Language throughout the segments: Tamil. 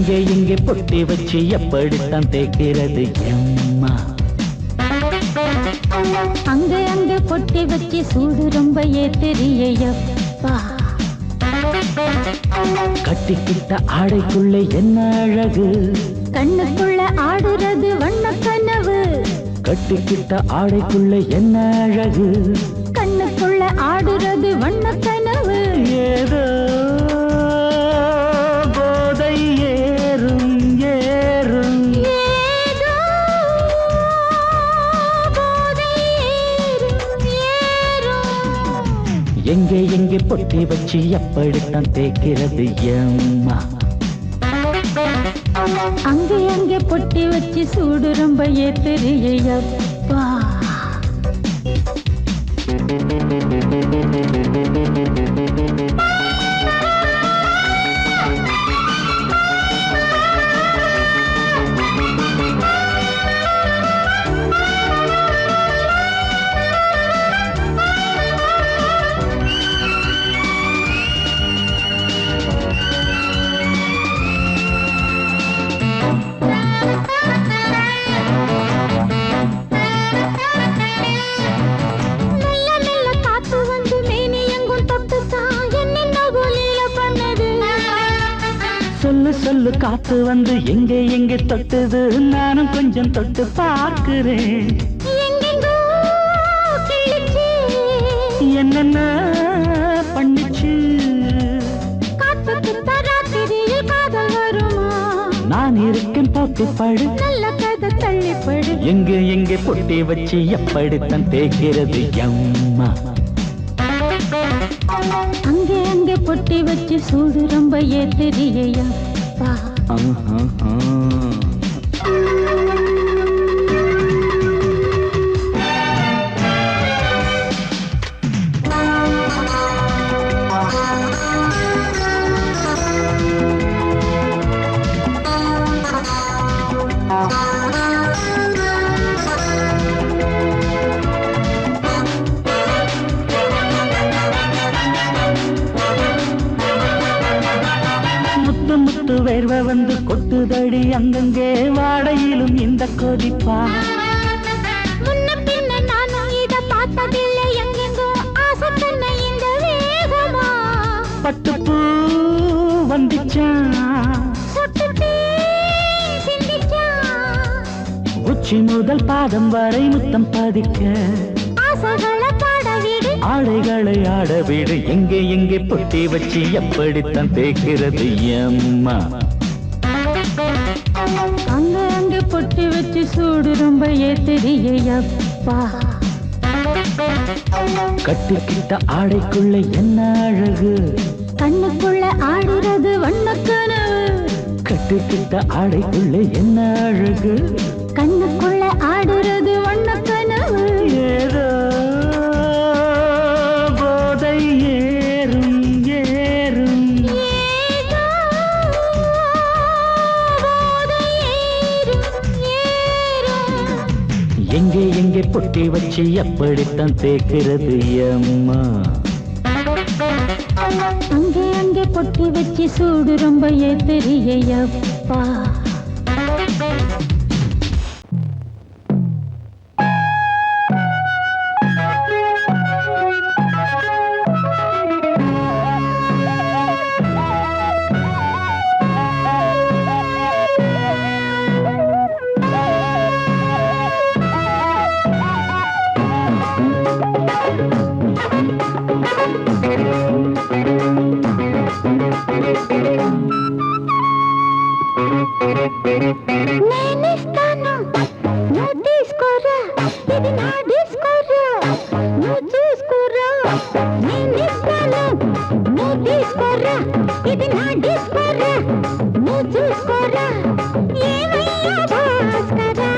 எங்கே எங்கே பொட்டி வச்சு எப்படித்தான் தேய்க்கிறது எம்மா? அங்கே அங்கே பொட்டி வச்சு சூடு ரொம்ப ஏத்தெரியப்பா. கட்டிக்கிட்ட ஆடைக்குள்ள என்ன அழகு, கண்ணுக்குள்ள ஆடுறது வண்ண கனவு. கட்டிக்கிட்ட ஆடைக்குள்ள என்ன அழகு, கண்ணுக்குள்ள ஆடுறது வண்ண கனவு. ஏதோ போதை ஏறும் ஏறும், ஏதோ போதை ஏறும் ஏறும். எங்கே எங்கே பொட்டி வச்சு எப்படித்தான் தேய்க்கிறது எம்மா? அங்கே அங்கே பொட்டி வச்சு சூடு ரொம்ப ஏத்தெரியப்பா. சொல்லு சொல்லு காத்து வந்து எங்கே எங்கே தொட்டுது, நானும் கொஞ்சம் தொட்டு பார்க்கிறேன். என்னென்ன பண்ணிச்சு, நான் இருக்கேன் பார்த்து படு, நல்ல கதை தள்ளிப்படு. எங்கே எங்கே பொட்டி வச்சு எப்படித்தான் தேய்க்கிறது எம்மா? அங்கே அங்கே பொட்டி வச்சு சூடு ரொம்ப ஏத்தெரியப்பா. முத்து வேர்வை வந்து கொட்டுதடி அங்கங்கே, வாடையிலும் இந்த கொதிப்பா. முன்ன பின்ன நானும் இத பார்த்ததில்லை, எங்கெங்கோ ஆசை பண்ண இந்த வேகமா. பட்டுப்பூ வந்துச்சா, உச்சி முதல் பாதம் வரை முத்தம் பதிக்க, ஆசைகளை பாட விடு, ஆடைகளை ஆட விடு. எங்கே எங்கே பொட்டி வச்சு எப்படித்தான் தேய்க்கிறது எம்மா? அங்க அங்க பொட்டி வச்சு சூடு ரொம்ப ஏத்தெரியப்பா. கட்டிக்கிட்ட ஆடைக்குள்ள என்ன அழகு, கண்ணுக்குள்ள ஆடுறது வண்ண கனவு. கட்டிக்கிட்ட ஆடைக்குள்ள என்ன அழகு, கண்ணுக்குள்ள ஆடுறது வண்ண கனவு. ஏதோ போதை ஏறும் ஏறும், ஏதோ போதை ஏறும் ஏறும். எங்கே எங்கே பொட்டி வச்சு எப்படித்தான் தேய்க்கிறது எம்மா? அங்கே அங்கே பொட்டி வச்சு சூடு ரொம்ப ஏத்தெரியப்பா. నేనిస్తాను నువ్వు తీసుకోరా, ఇది నా డిస్కోరా, నువ్వు చూసుకోరా. నేనిస్తాను నువ్వు తీసుకోరా, ఇది నా డిస్కోరా, నువ్వు చూసుకోరా. ఏమయ్యా భాస్కరా,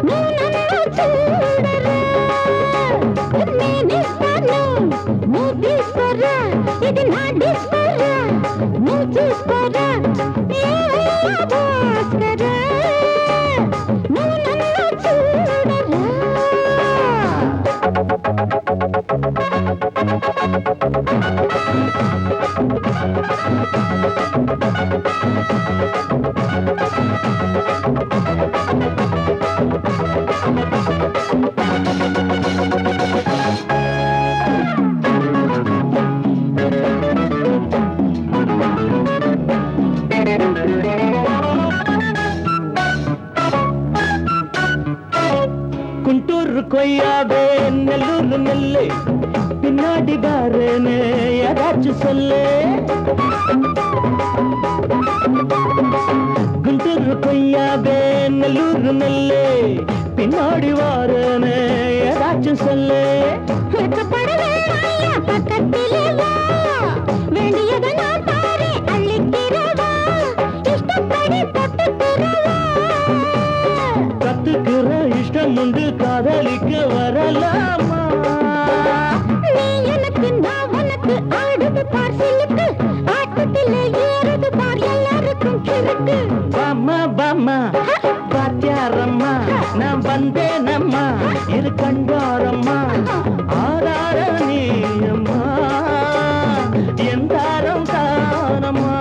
నువ్వు నన్ను చూడరా. నేనిస్తాను నువ్వు తీసుకోరా, ఇది నా డిస్కోరా, నువ్వు చూసుకోరా. ఏమయ్యా భాస్కరా, నువ్వు నన్ను చూడరా. குண்டூர் கொய்யாவே நெல்லூர் நெல்லு பின்னாடி பாருன்னு ஏதாச்சும் சொல்லு குண்டூர் கொய்யாவே நெல்லூர் நெல்லு பின்னாடி வாருன்னு ஏதாச்சும் சொல்லு பக்கத்திலே வா வேண்டியதை நான் தாரே அள்ளிக்கிறவா இஷ்டப்படி தொட்டுக்கிறவா கத்துக்கிற இஷ்டம் உண்டு காதலிக்க வரலாமா நீ எனக்கு நான் உனக்கு ஆடுது பார் சிலுக்கு ஆட்டத்திலே ஏறுது பார் எல்லாருக்கும் கிறுக்கு பாமா பாமா பாத்தியாரம்மா நான் வந்தேனம்மா இரு கண்டாரம்மா ஆதார நீயம்மா எந்தாரம் தானம்மா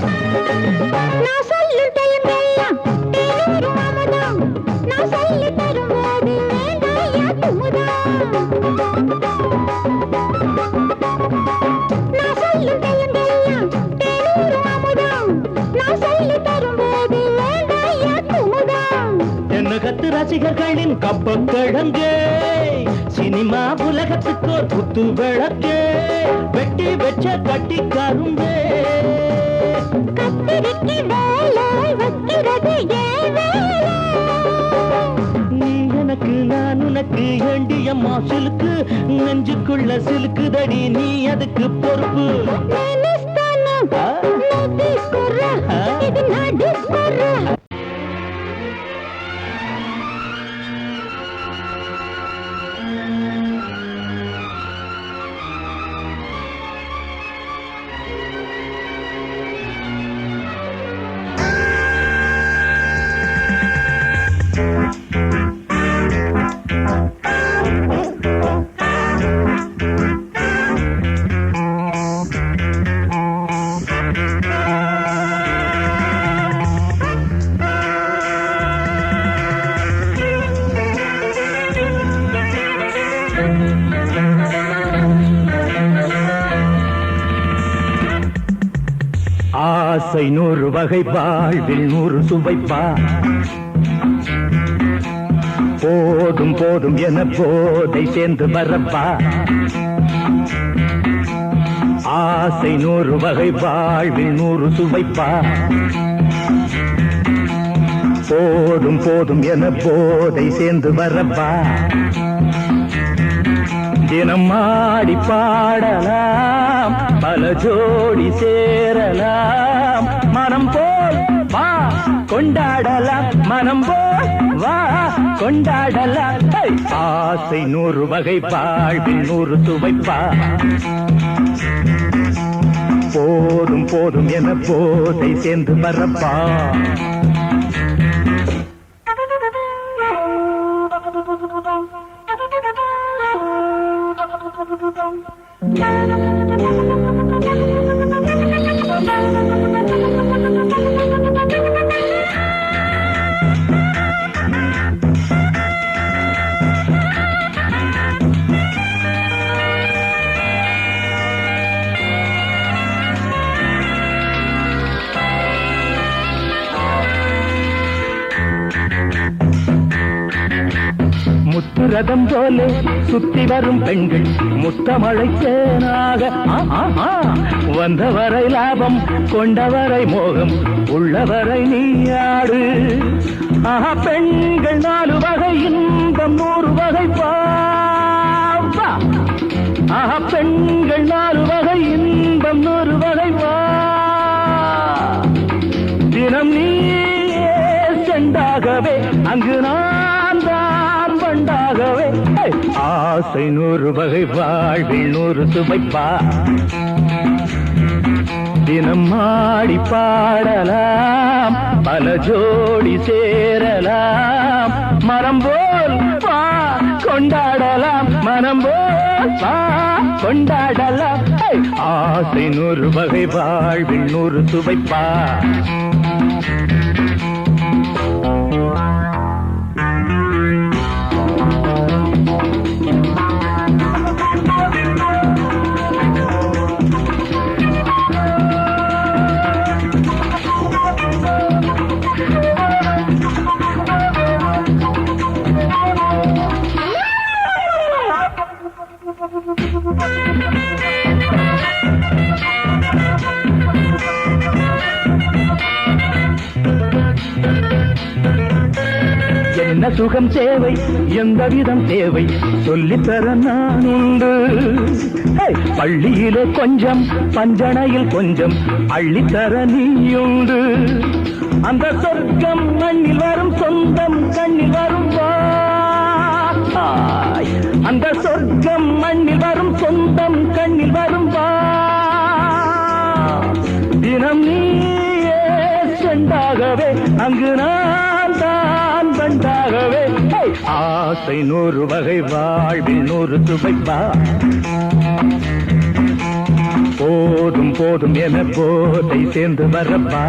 நான் சொல்லும் டைமெல்லாம் தேனூரும் அமுதம் நான் சொல்லி தரும்போது வேண்டாயா குமுதம் நான் சொல்லும் டைமெல்லாம் தேனூரும் அமுதம் நான் சொல்லி தரும்போது வேண்டாயா குமுதம் என்ன கத்து ரசிகர்களின் கப்ப கிழங்கு சினிமா உலகத்துக்கோர் குத்து விளக்கு வெட்டி வச்ச கட்டி கரும்பு கத்திரிக்கு வேலை வைக்கிறது ஏன் வேலை நீ எனக்கு நான் உனக்கு ஏண்டியம்மா சிலுக்கு நெஞ்சுக்குள்ள சிலுக்குதடி நீ அதுக்கு பொறுப்பு నేనిస్తాను నువ్వు తీసుకురా ఇది నా డిస్కోరా ஆசை 100 வகை வாழ்வில் 100 சுவைப்பா போதும் போதும் என போதை சேர்ந்து வரப்பா ஆசை 100 வகை வாழ்வில் 100 சுவைப்பா போதும் போதும் என போதை சேர்ந்து வரப்பா தினம் ஆடி பாடலாம் பல ஜோடி சேரலாம் மனம் போல் வா கொண்டாடலாம் மனம் போல் வா கொண்டாடலாம் ஆசை 100 வகை வாழ்வில் 100 சுவைப்பா போதும் போதும் என போதை சேர்ந்து வரப்பா முத்துரதம் போலே சுத்தி வரும் பெண்கள் முத்தமழை தேனாக வந்தவரை லாபம் கொண்டவரை மோகம் உள்ளவரை நீயாடு ஆஹா பெண்கள் 4 வகை இன்பம் 100 வகை வா ஆஹா பெண்கள் 4 வகை இன்பம் 100 வகை வா தினம் நீயே செண்டாகவே அங்கு நான் தான் பண்டாகவே ஆசை 100 வகை வாழ்வில் 100 சுவைப்பா தினம் ஆடி பாடலாம் பல ஜோடி சேரலாம் மரம் போல் வா கொண்டாடலாம் மனம் போல் வா கொண்டாடலாம் ஆசை 100 வகை வாழ்வில் 100 சுவைப்பா என்ன சுகம் தேவை எந்த விதம் தேவை சொல்லித்தர நான் உண்டு பள்ளியிலே கொஞ்சம் பஞ்சனையில் கொஞ்சம் அள்ளித்தர நீயுண்டு அந்த சொர்க்கம் மண்ணில் வரும் சொந்தம் கண்ணில் வரும் அந்த சொர்க்கம் மண்ணில் வரும் சொந்தம் கண்ணில் வரும் தினம் நீயே செண்டாகவே அங்கு நான் தான் பண்டாகவே ஆசை 100 வகை வாழ்வில் 100 சுவைப்பா போதும் போதும் என போதை சேர்ந்து வரப்பா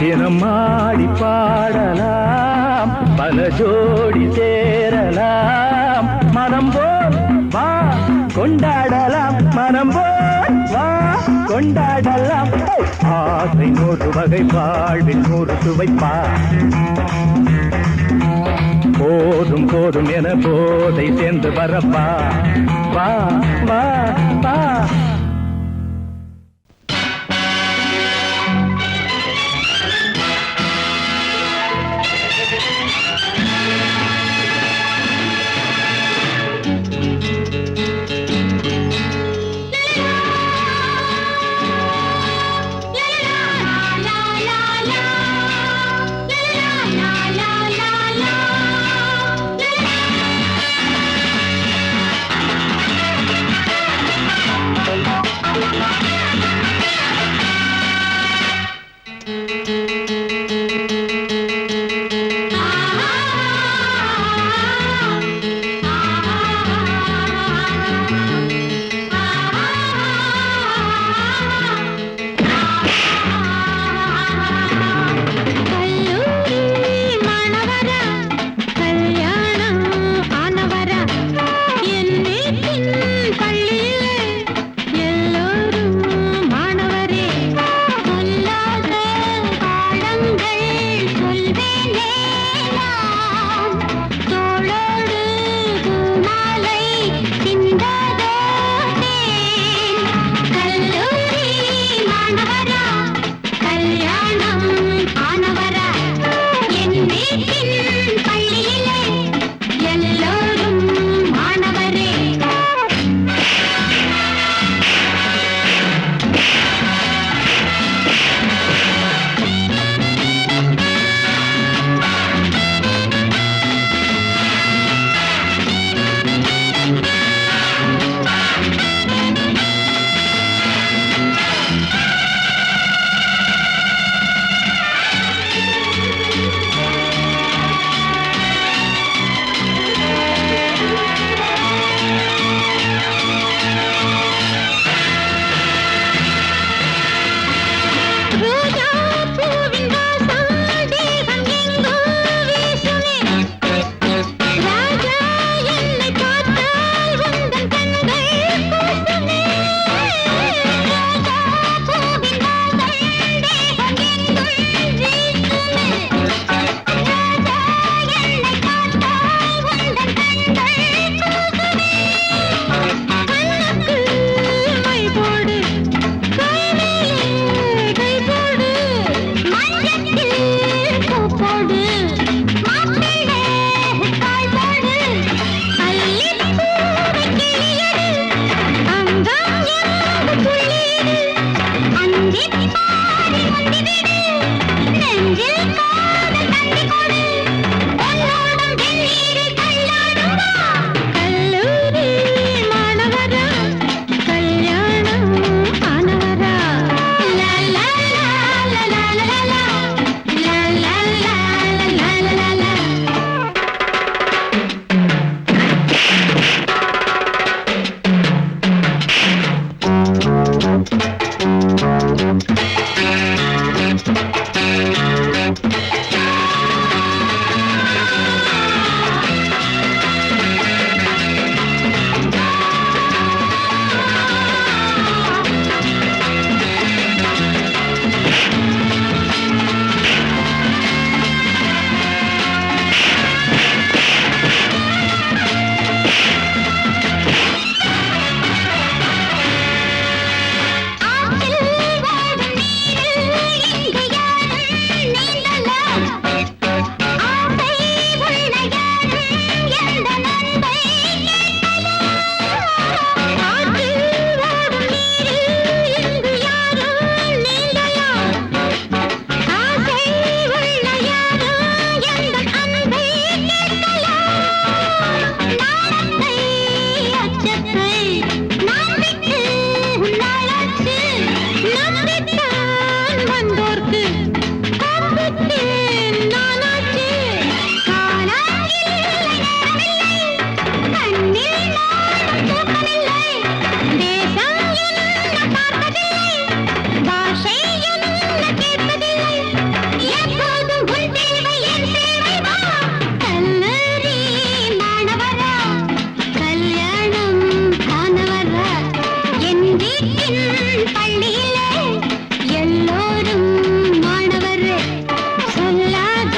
தினம் ஆடி பாடலாம் பல ஜோடி சேரலாம் மனம் போல் வா கொண்டாடலாம் மனம் போல் வா கொண்டாடலாம் ஆசை 100 வகை வாழ்வில் 100 சுவைப்பா போதும் போதும் என போதை சேர்ந்து வரப்பா வா வா வா பள்ளியிலே எல்லோரும் மாணவர் சொல்லாத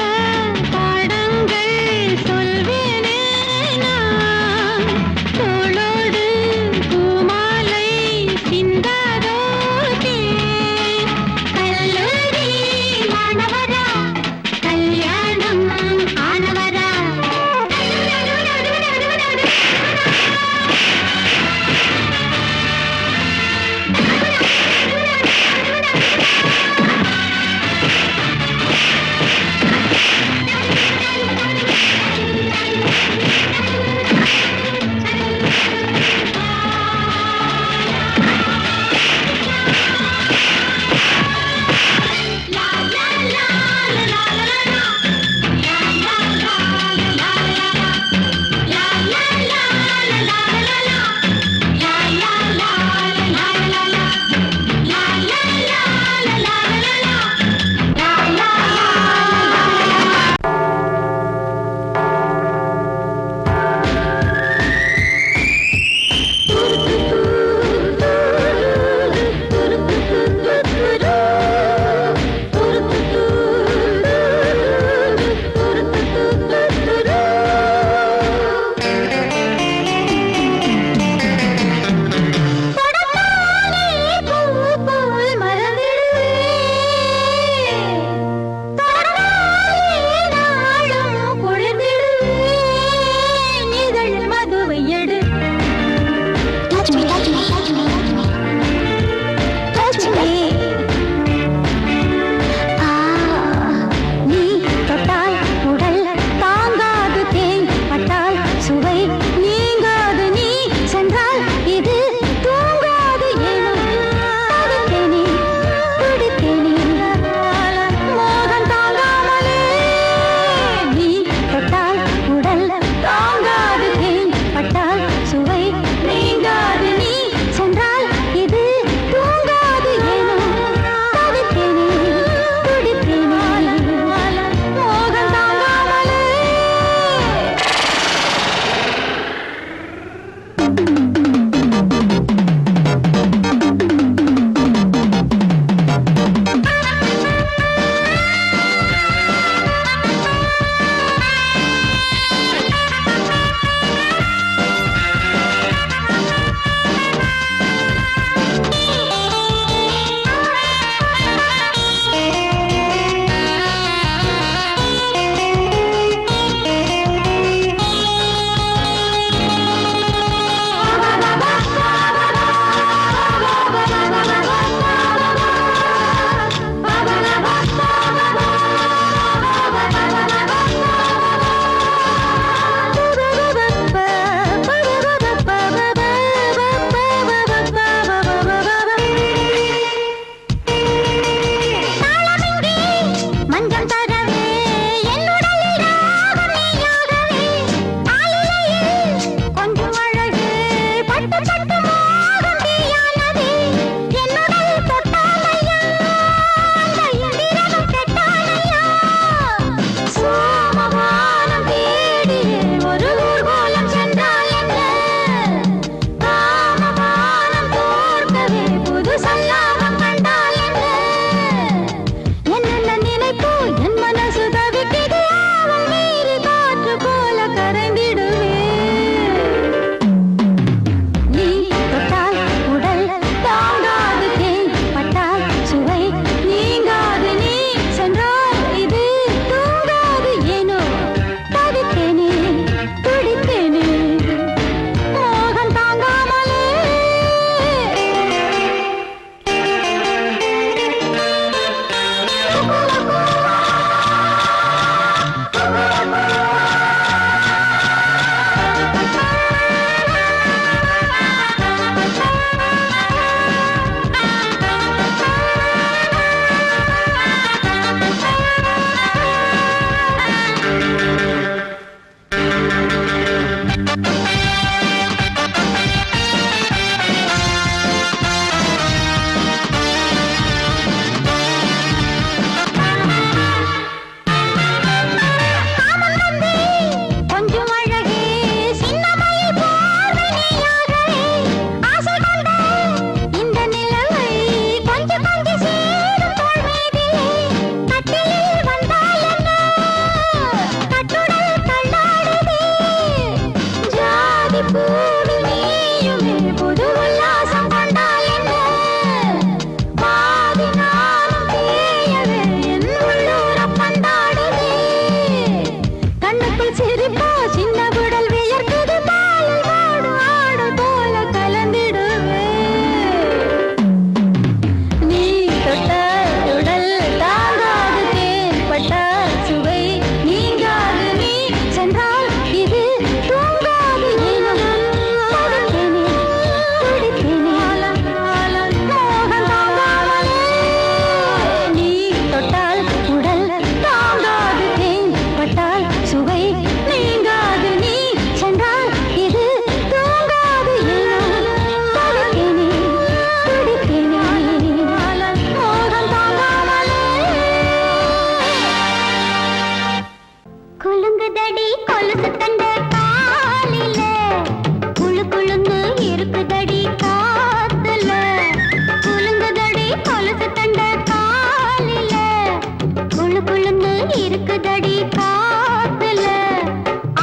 இருக்குதடி காத்துல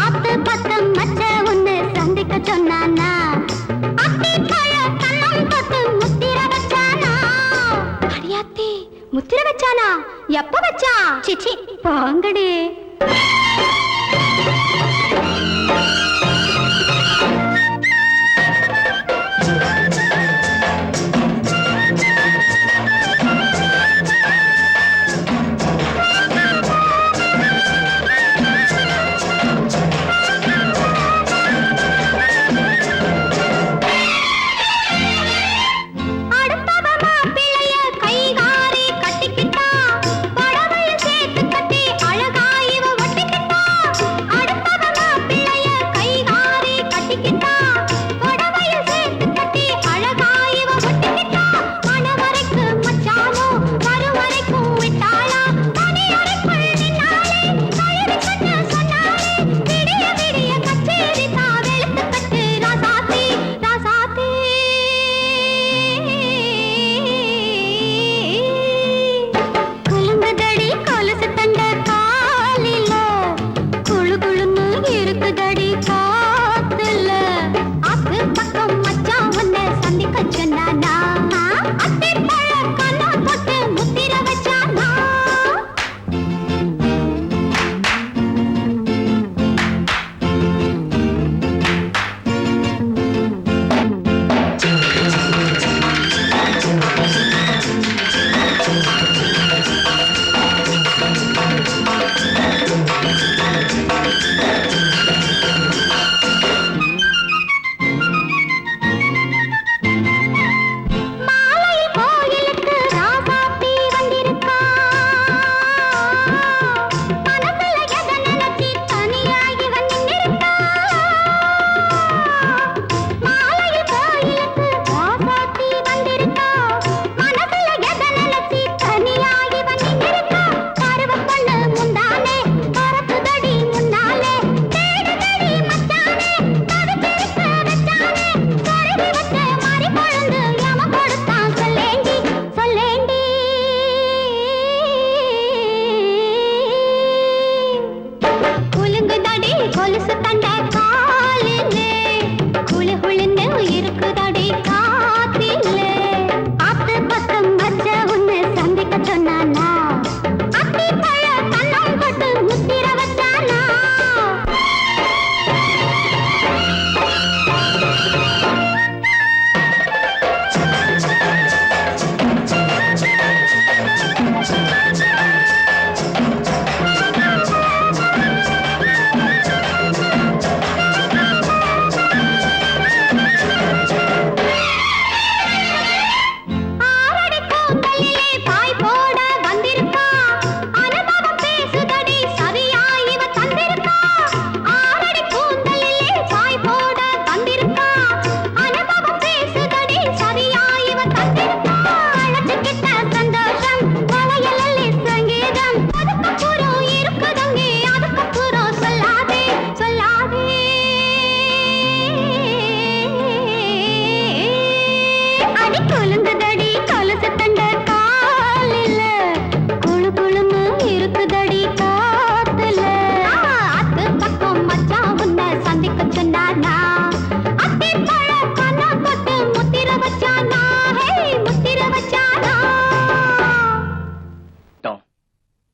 ஆத்து பக்கம் மச்ச ஒண்ணு சந்திக்க சொன்னானா அத்தி பழ கண்ணம் தொட்டு முத்திர வச்சானா அடியாத்தி முத்திர வச்சானா எப்ப வச்சா சிச்சி பாங்கடி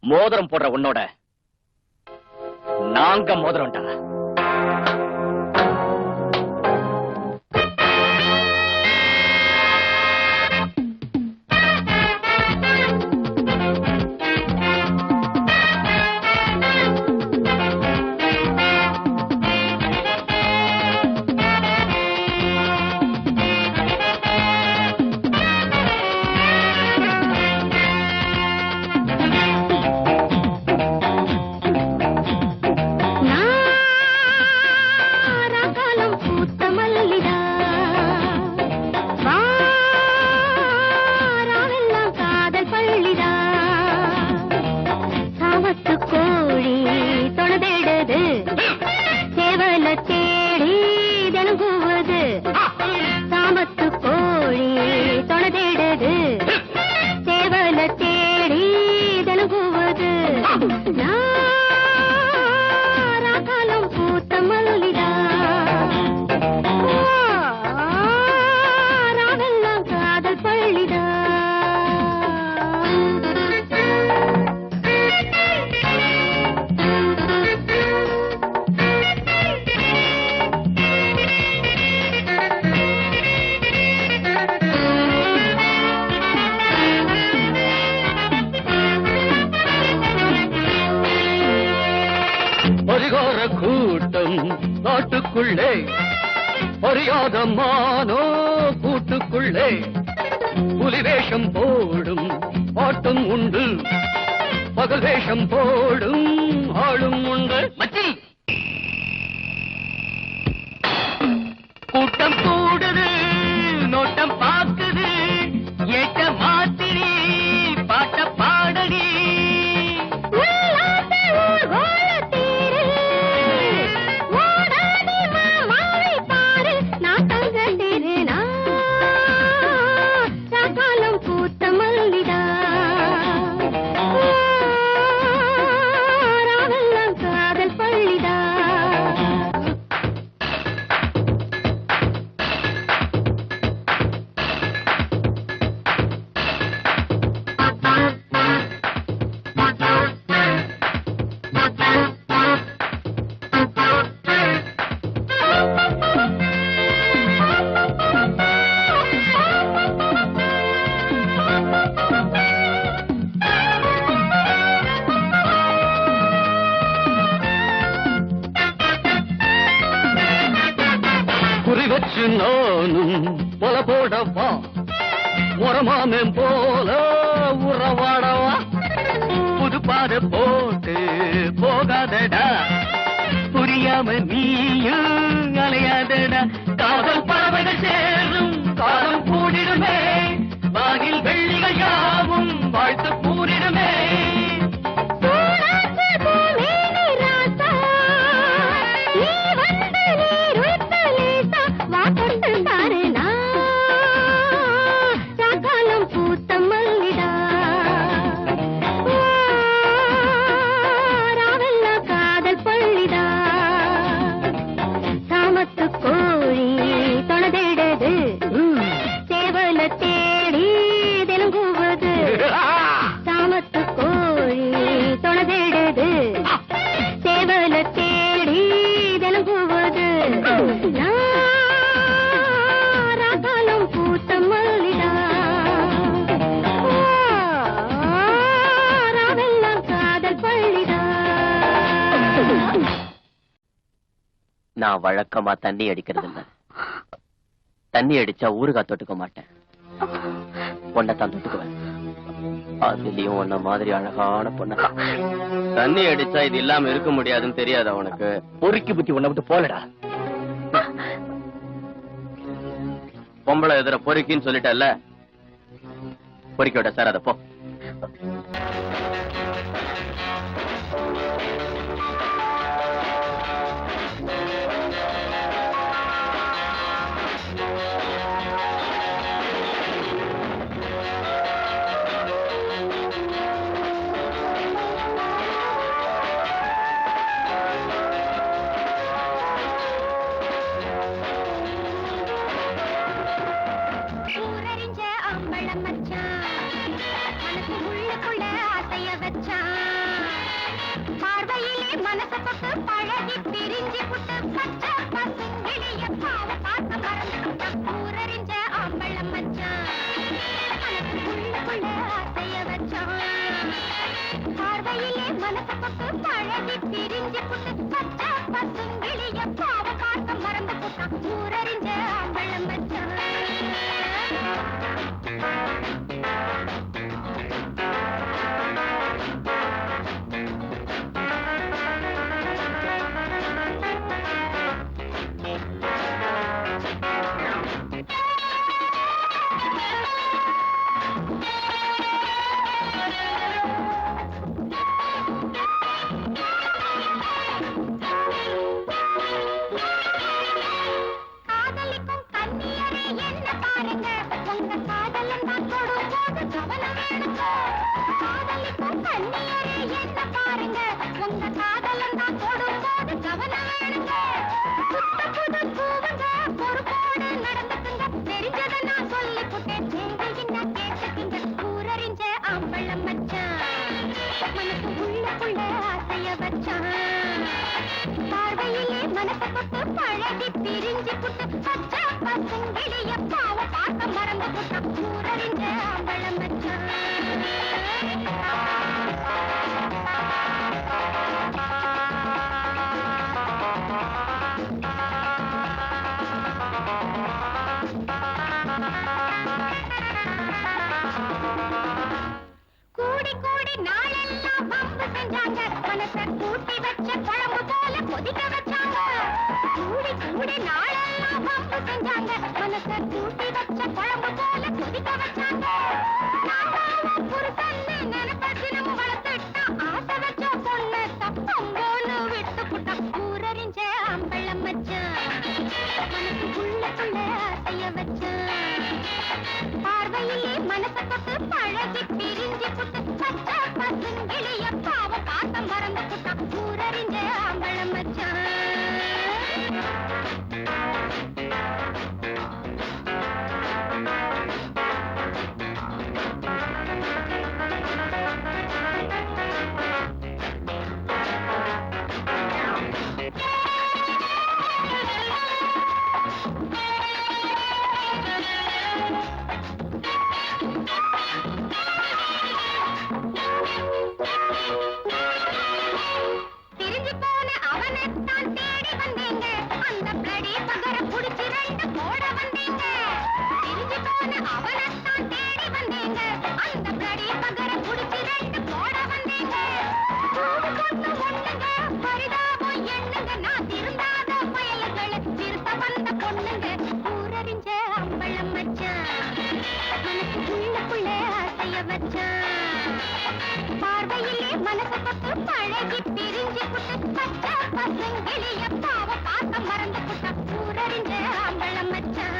மோதிரம் போடுற உன்னோட நாங்க மோதிரம்டா. ஓடும் நாட்டுக்குள்ளே அறியாத மானோ கூட்டுக்குள்ளே புலி வேஷம் போடும் ஆட்டம் உண்டு பகல் வேஷம் போடும் ஆளும் உண்டு மச்சி கூட்டம் கூடுது நோட்டம் பார்க்குது ஏட்ட மாத்திரி பாட்ட பாடடி வச்சு நானும் போல போடவா உரமாமேம் போல உறவாடவா புது பாத போட்டு போகாதடா புரியாம நீயும் அலையாதடா காதல் பறவைகள் சேரும் காலம் கூடிடுமே வாகில் வெள்ளிகள் யாவும் வாழ்த்து கூறிடுமே நான் வழக்கமா தண்ணி அடிக்கிறது இல்ல. தண்ணி அடிச்சா ஊறுகாய் தொட்டுக்க மாட்டேன். பொண்ணத்தான் தொட்டுக்குவேன். அதுலயும் உன்ன மாதிரி அழகான பொண்ண தண்ணி அடிச்சா இது இல்லாம இருக்க முடியாதுன்னு தெரியாதா உனக்கு? பொறுக்கி புத்தி உன்னை விட்டு போலடா. பொம்பளை எதிர பொறுக்கின்னு சொல்லிட்டல்ல, பொறுக்கி விட சார். அத போ. செஞ்சாங்க மனச கூட்டி வச்ச குழம்பு போல கொதிக்க வச்சாங்க கூடி கூடி நாளெல்லாம் வம்பு செஞ்சாங்க மனச கூட்டி வச்ச குழம்பு போல கொதிக்க வச்சாங்க புருஷன்னு நினைப்பது நம்ம வளர்த்துட்டா ஆசை வச்ச பொண்ணு தப்பம்போன்னு விட்டு புட்டா ஊரறிஞ்ச அம்பளம் வச்சான் மனசுக்குள்ள ஆசைய வச்சான் பார்வையிலே மனச தொட்டு பழகி பிரிஞ்சு புட்டு பச்சை பசுங்கிளிய பாவ பாசம் மறந்து புட்டா ஊரறிஞ்ச அம்பளம் வச்சான் பிரிஞ்சு போன அவனைத்தான் தேடி வந்தீங்க அந்த பிளடி பகர புடிச்சு ரெண்டு போட வந்தீங்க பிரிஞ்சு போன அவனைத்தான் தேடி வந்தீங்க அந்த பிளடி பகர புடிச்சு ரெண்டு போட வந்தீங்க கொண்டு ஒண்ணுங்க பரிதாபம் எண்ணுங்க நான் திருந்தாத பயல்களை திருத்த வந்த பொண்ணுங்க ஊரறிஞ்ச அம்பளம் வச்சான் மனசுக்குள்ள ஆசைய வச்சான் பார்வையிலே மனச தொட்டு பழகி பிரிஞ்சு புட்டு பச்சை பசுங்கிளிய பாவ பாசம் மறந்து புட்டா ஊரறிஞ்ச அம்பளம் வச்சான்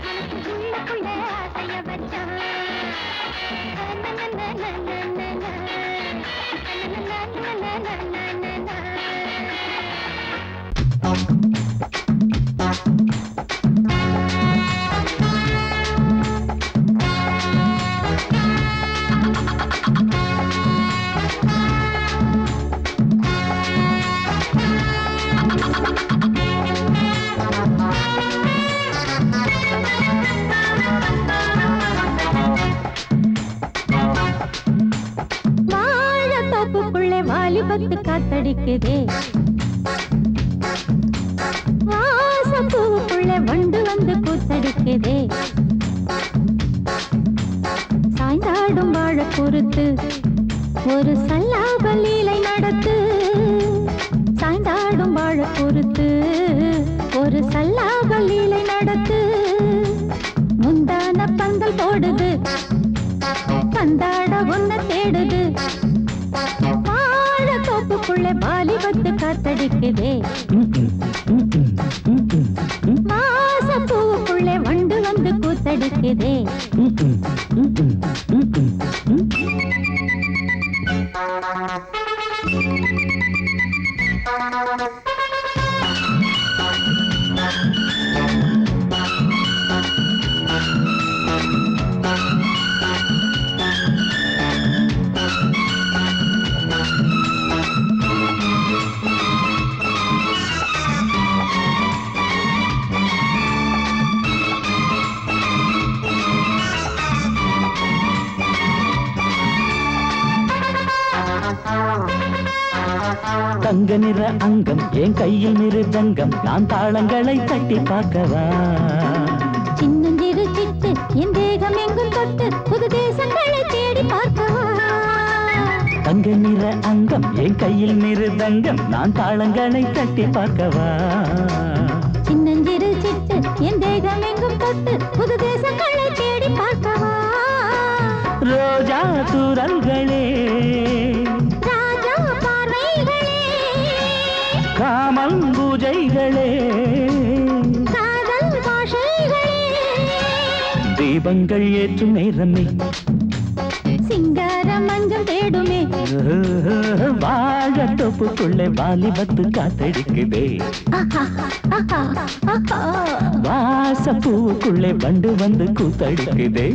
மனசுக்குள்ள ஆசைய வச்சான் வாழத்தோப்புக்குள்ளே வாலிபத்து காத்தடிக்குதே வாசப்பூவுக்குள்ளே வண்டு வந்து கூத்தடிக்குதே சாய்ந்தாடும் வாழ பொறுத்து ஒரு சல்லாப லீலை நடத்து சாய்ந்தாடும் வாழ பொறுத்து ஒரு சல்லாப லீலை நடத்து முந்தான பந்தல் போடுது பந்தாட ஒன்ன தேடுது வாழ தோப்புக்குள்ளே வாலிபத்து காத்தடிக்குதே மாசப்பூவுக்குள்ளே வண்டு வந்து கூத்தடிக்குதே தங்க நிற அங்கம் என் கையில் மிருதங்கம் நான் தாளங்களை தட்டி பார்க்கவா சின்னஞ்சிறு சிட்டு என் தேகம் எங்கும் தொட்டு புது தேசங்களை தேடி பார்க்கவா தங்க நிற அங்கம் என் கையில் மிருதங்கம் நான் தாளங்களை தட்டி பார்க்கவா சின்னஞ்சிறு சிட்டு என் தேகம் எங்கும் தொட்டு புது தேசங்களை தேடி பார்க்கவா ரோஜா தூரல்களே ராஜா பார்வைகளே காமல் பூஜைகளே காதல் பாஷைகளே தீபங்கள் ஏற்றும் நேரமே சிங்கார மஞ்சள் தேடுமே வாழ தொப்புக்குள்ளே வாலிபத்து காத்தடிக்குதே வாசப்பூவுக்குள்ளே வண்டு வந்து கூத்தடிக்குதே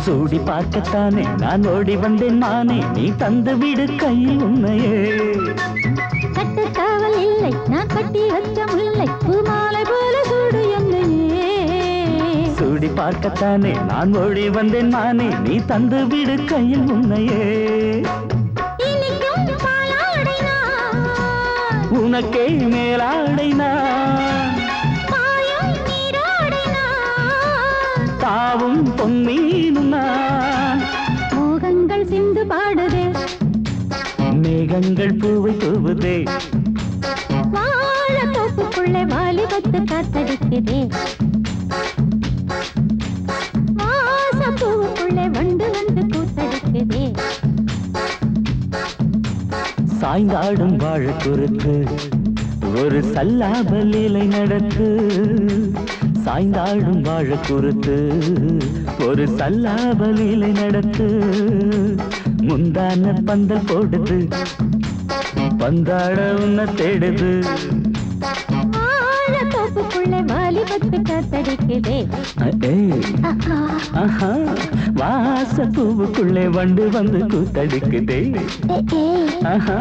சூடி பார்க்கத்தானே நான் ஓடி வந்தேன் மானே, நீ தந்து விடு கையில் உன்னையே. கட்டுக்காவல் இல்லை, நான் கட்டி வச்ச முல்லை, பூமாலை போல சூடு என்னையே. சூடி பார்க்கத்தானே நான் ஓடி வந்தேன் மானே, நீ தந்து விடு கையில் உன்னையே. இனிக்கும் பாலாடை நான், உனக்கே மேலாடை நான், பாயும் நீராடை நான், தாவும் பொன்மீனும் நான். மோகங்கள் சிந்து பாடுதே, மேகங்கள் பூவை தூவுதே, வாழ தோப்புக்குள்ளே வாலிபத்து காத்தடிக்குதே, வாசப்பூவுக்குள்ளே வண்டு வந்து கூத்தடிக்குதே. சாய்ந்தாடும் வாழ குறுக்கு ஒரு சல்லாப லீலை நடக்கு. சாய்ந்தாடும் வாழ குறுக்கு ஒரு சல்லாப லீலை நடக்கு. முந்தான பந்தல் போடுது, பந்தாட உன்னை தேடுது. வாழ தோப்புக்குள்ளே வாலிபத்து காத்தடிக்குதே. ஆஹா, வாச பூவுக்குள்ளே வண்டு வந்து கூத்தடிக்குதே. ஆஹா.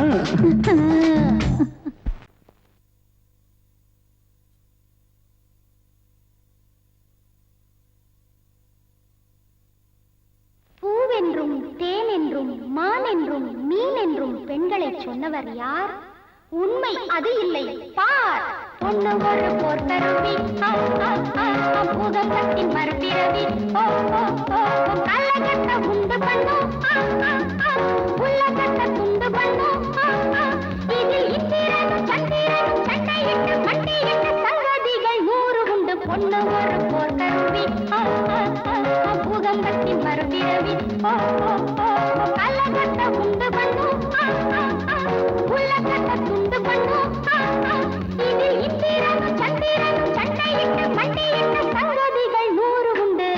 பூவென்றும் தேனென்றும் மானென்றும் மீனென்றும் பெண்களை சொன்னவர் யார்? உண்மை அது இல்லை, பார். ஒண்ணு ஒரு போர்க்கருவி, பூதத்தின் மறுபிறவி, கள்ளக்கட்ட உண்டு பண்ணும், உள்ளக்கட்ட துண்டு பண்ணும். இதில் இந்திரனும் சந்திரனும் சண்டையிட்டு மண்டையிட்டு சங்கதிகள் 100 உண்டு. பொண்ணு ஒரு போர்க்கருவி, பூதத்தின் மறுபிறவி, கள்ளக்கட்ட உண்டு பண்ணும், உள்ளக்கட்ட துண்டு பண்ணும். இதில் இந்திரனும் சந்திரனும் சண்டையிட்டு மண்டையிட்டு சங்கதிகள் 100 உண்டு.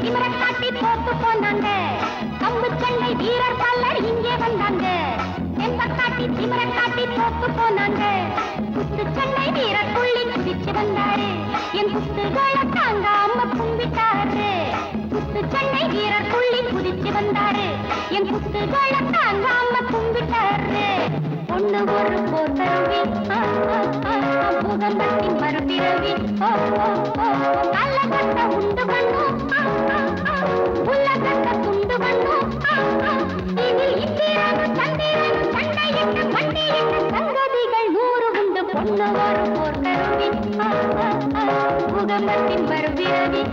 திமிரக்காட்டி போட்டு போனாங்க. கம்பு சண்டை வீரர் பலர் இங்கே வந்தாங்க. தெம்பக்காட்டி திமிரக்காட்டி போட்டு போனாங்க. குத்து சண்டை வீரர் புள்ளி குதிச்சு வந்தாரு. என் குத்துகளை தாங்காம கும்பிட்டாரு. குத்து சண்டை வீரர் புள்ளி குதிச்சு வந்தாரு. என் குத்துகளை தாங்காம கும்பிட்டாரு. ஒண்ணு ஒரு போர்க்கருவி, பூகம்பத்தின் மறுபிறவி, கள்ளக்கட்ட உண்டு பண்ணும், உள்ளக்கட்ட துண்டு பண்ணும். இதில் இந்திரனும் சந்திரனும் சண்டையிட்டு மண்டையிட்டு சங்கதிகள் 100 உண்டு. பொண்ணு ஒரு போர்க்கருவி, பூகம்பத்தின் மறுபிறவி.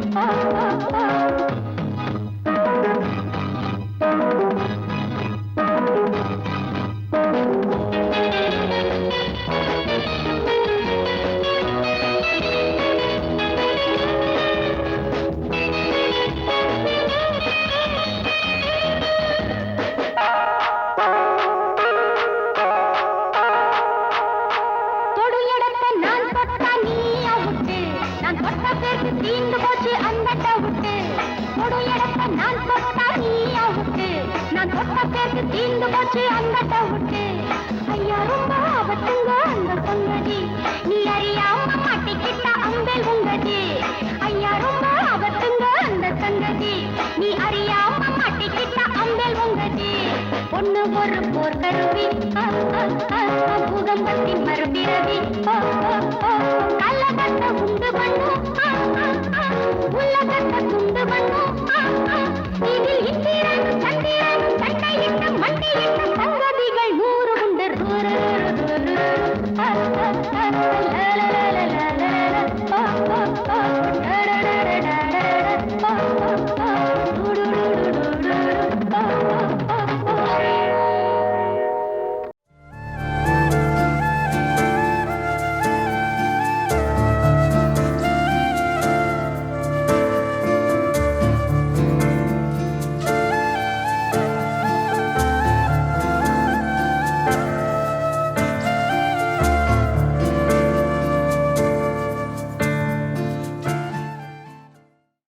தீந்து போச்சு அந்த டவுட்டு. கொடு இடத்த நான் தொட்டா நீ அவுட்டு. நான் தொட்ட பேருக்கு தீந்து போச்சு அந்த டவுட்டு. ஐயா ரொம்ப ஆபத்துங்க அந்த சங்கதி. நீ அறியாம மாட்டிக்கிட்ட அம்பேல் உங்கதி. ஐயா ரொம்ப ஆபத்துங்க அந்த சங்கதி. நீ அறியாம மாட்டிக்கிட்ட அம்பேல் உங்கதி. பொண்ணு ஒரு போர்க்கருவி, பூகம்பத்தின் மறுபிறவி, கள்ளக்கட்ட உண்டு பண்ணும், உள்ளக்கட்ட துண்டு பண்ணும். இதில் இந்திரன்